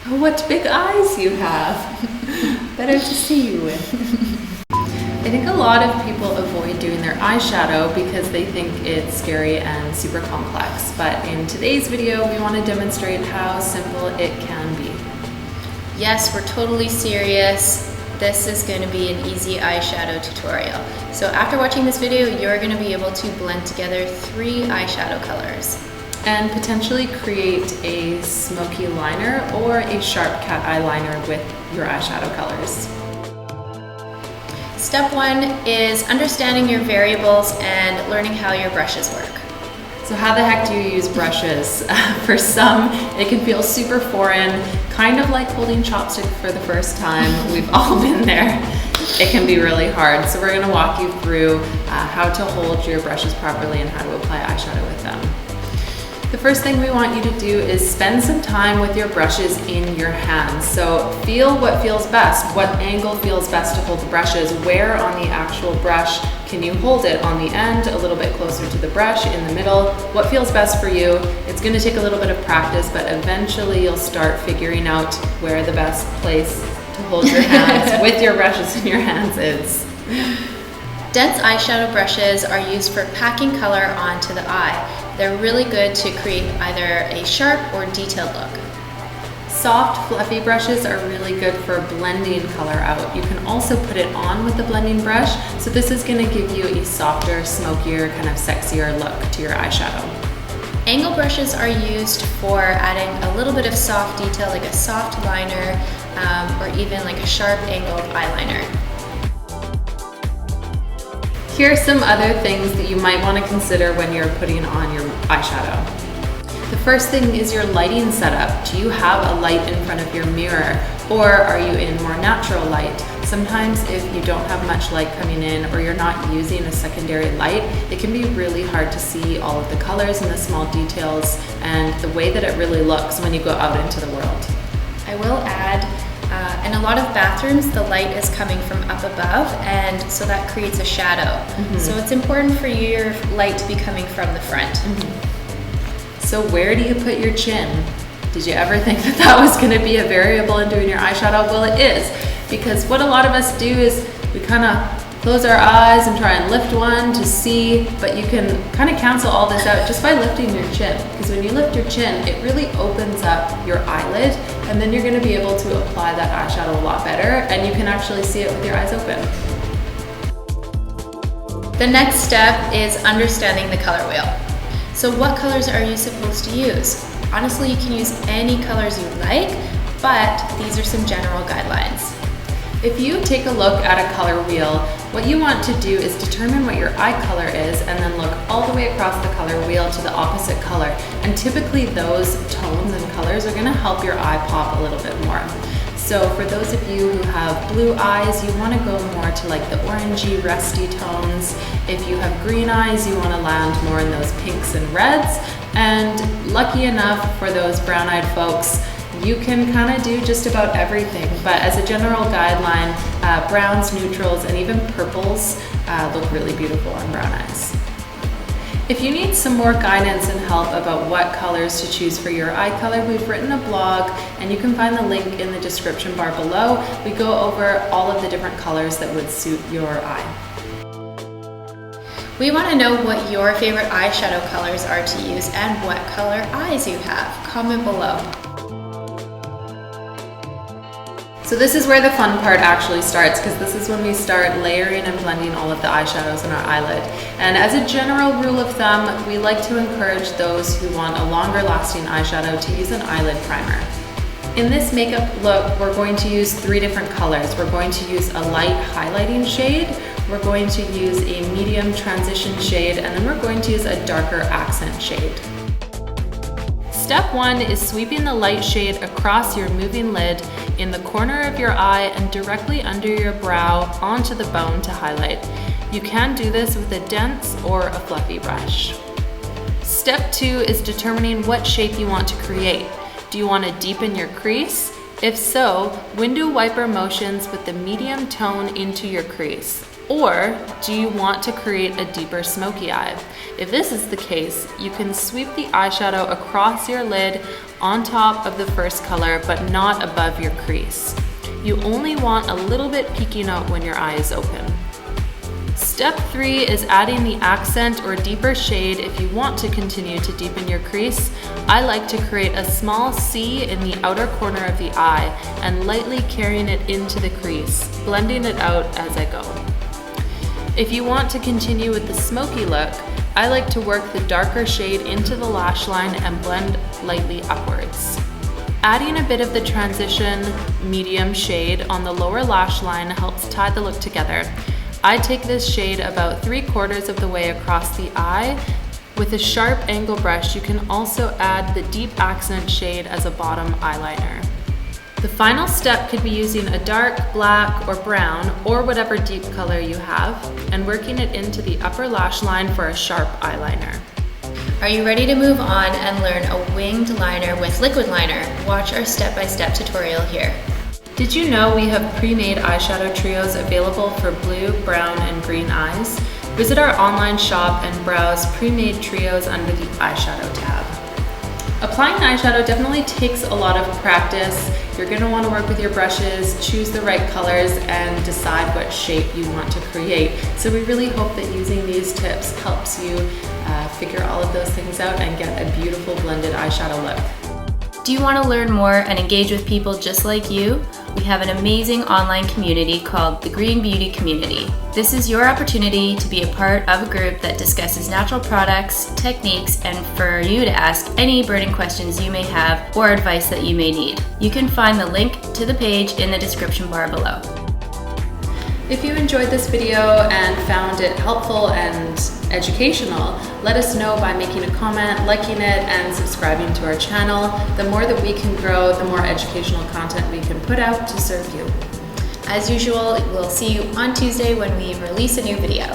What big eyes you have. Better to see you with. I think a lot of people avoid doing their eyeshadow because they think it's scary and super complex. But in today's video, we want to demonstrate how simple it can be. Yes, we're totally serious. This is going to be an easy eyeshadow tutorial. So after watching this video, you're going to be able to blend together 3 eyeshadow colors. And potentially create a smoky liner or a sharp cat eyeliner with your eyeshadow colors. Step 1 is understanding your variables and learning how your brushes work. So how the heck do you use brushes? For some, it can feel super foreign, kind of like holding chopstick for the first time. We've all been there. It can be really hard. So we're gonna walk you through how to hold your brushes properly and how to apply eyeshadow with them. The first thing we want you to do is spend some time with your brushes in your hands. So feel what feels best, what angle feels best to hold the brushes, where on the actual brush can you hold it, on the end, a little bit closer to the brush, in the middle, what feels best for you. It's going to take a little bit of practice, but eventually you'll start figuring out where the best place to hold your hands with your brushes in your hands is. Dense eyeshadow brushes are used for packing color onto the eye. They're really good to create either a sharp or detailed look. Soft, fluffy brushes are really good for blending color out. You can also put it on with the blending brush, so this is going to give you a softer, smokier, kind of sexier look to your eyeshadow. Angle brushes are used for adding a little bit of soft detail, like a soft liner, or even like a sharp angled eyeliner. Here are some other things that you might want to consider when you're putting on your eyeshadow. The first thing is your lighting setup. Do you have a light in front of your mirror, or are you in more natural light? Sometimes if you don't have much light coming in or you're not using a secondary light, it can be really hard to see all of the colors and the small details and the way that it really looks when you go out into the world. I will add, in a lot of bathrooms, the light is coming from up above, and so that creates a shadow. So it's important for your light to be coming from the front. So where do you put your chin? Did you ever think that that was going to be a variable in doing your eyeshadow? Well, it is, because what a lot of us do is we kind of close our eyes and try and lift one to see, but you can kind of cancel all this out just by lifting your chin, because when you lift your chin, it really opens up your eyelid, and then you're going to be able to apply that eyeshadow a lot better, and you can actually see it with your eyes open. The next step is understanding the color wheel. So what colors are you supposed to use? Honestly, you can use any colors you like, but these are some general guidelines. If you take a look at a color wheel, what you want to do is determine what your eye color is and then look all the way across the color wheel to the opposite color. And typically those tones and colors are going to help your eye pop a little bit more. So for those of you who have blue eyes, you want to go more to like the orangey, rusty tones. If you have green eyes, you want to land more in those pinks and reds. And lucky enough for those brown-eyed folks, you can kind of do just about everything, but as a general guideline, browns, neutrals, and even purples look really beautiful on brown eyes. If you need some more guidance and help about what colors to choose for your eye color, we've written a blog, and you can find the link in the description bar below. We go over all of the different colors that would suit your eye. We want to know what your favorite eyeshadow colors are to use and what color eyes you have. Comment below. So this is where the fun part actually starts, because this is when we start layering and blending all of the eyeshadows in our eyelid. And as a general rule of thumb, we like to encourage those who want a longer lasting eyeshadow to use an eyelid primer. In this makeup look, we're going to use 3 different colors. We're going to use a light highlighting shade, we're going to use a medium transition shade, and then we're going to use a darker accent shade. Step 1 is sweeping the light shade across your moving lid in the corner of your eye and directly under your brow onto the bone to highlight. You can do this with a dense or a fluffy brush. Step 2 is determining what shape you want to create. Do you want to deepen your crease? If so, window wiper motions with the medium tone into your crease. Or do you want to create a deeper smoky eye? If this is the case, you can sweep the eyeshadow across your lid on top of the first color, but not above your crease. You only want a little bit peeking out when your eye is open. Step 3 is adding the accent or deeper shade if you want to continue to deepen your crease. I like to create a small C in the outer corner of the eye and lightly carrying it into the crease, blending it out as I go. If you want to continue with the smoky look, I like to work the darker shade into the lash line and blend lightly upwards. Adding a bit of the transition medium shade on the lower lash line helps tie the look together. I take this shade about 3/4 of the way across the eye. With a sharp angle brush, you can also add the deep accent shade as a bottom eyeliner. The final step could be using a dark black or brown or whatever deep color you have and working it into the upper lash line for a sharp eyeliner. Are you ready to move on and learn a winged liner with liquid liner? Watch our step-by-step tutorial here. Did you know we have pre-made eyeshadow trios available for blue, brown, and green eyes? Visit our online shop and browse pre-made trios under the eyeshadow tab. Applying eyeshadow definitely takes a lot of practice. You're going to want to work with your brushes, choose the right colors, and decide what shape you want to create. So we really hope that using these tips helps you figure all of those things out and get a beautiful blended eyeshadow look. Do you want to learn more and engage with people just like you? We have an amazing online community called the Green Beauty Community. This is your opportunity to be a part of a group that discusses natural products, techniques, and for you to ask any burning questions you may have or advice that you may need. You can find the link to the page in the description bar below. If you enjoyed this video and found it helpful and educational, let us know by making a comment, liking it, and subscribing to our channel. The more that we can grow, the more educational content we can put out to serve you. As usual, we'll see you on Tuesday when we release a new video.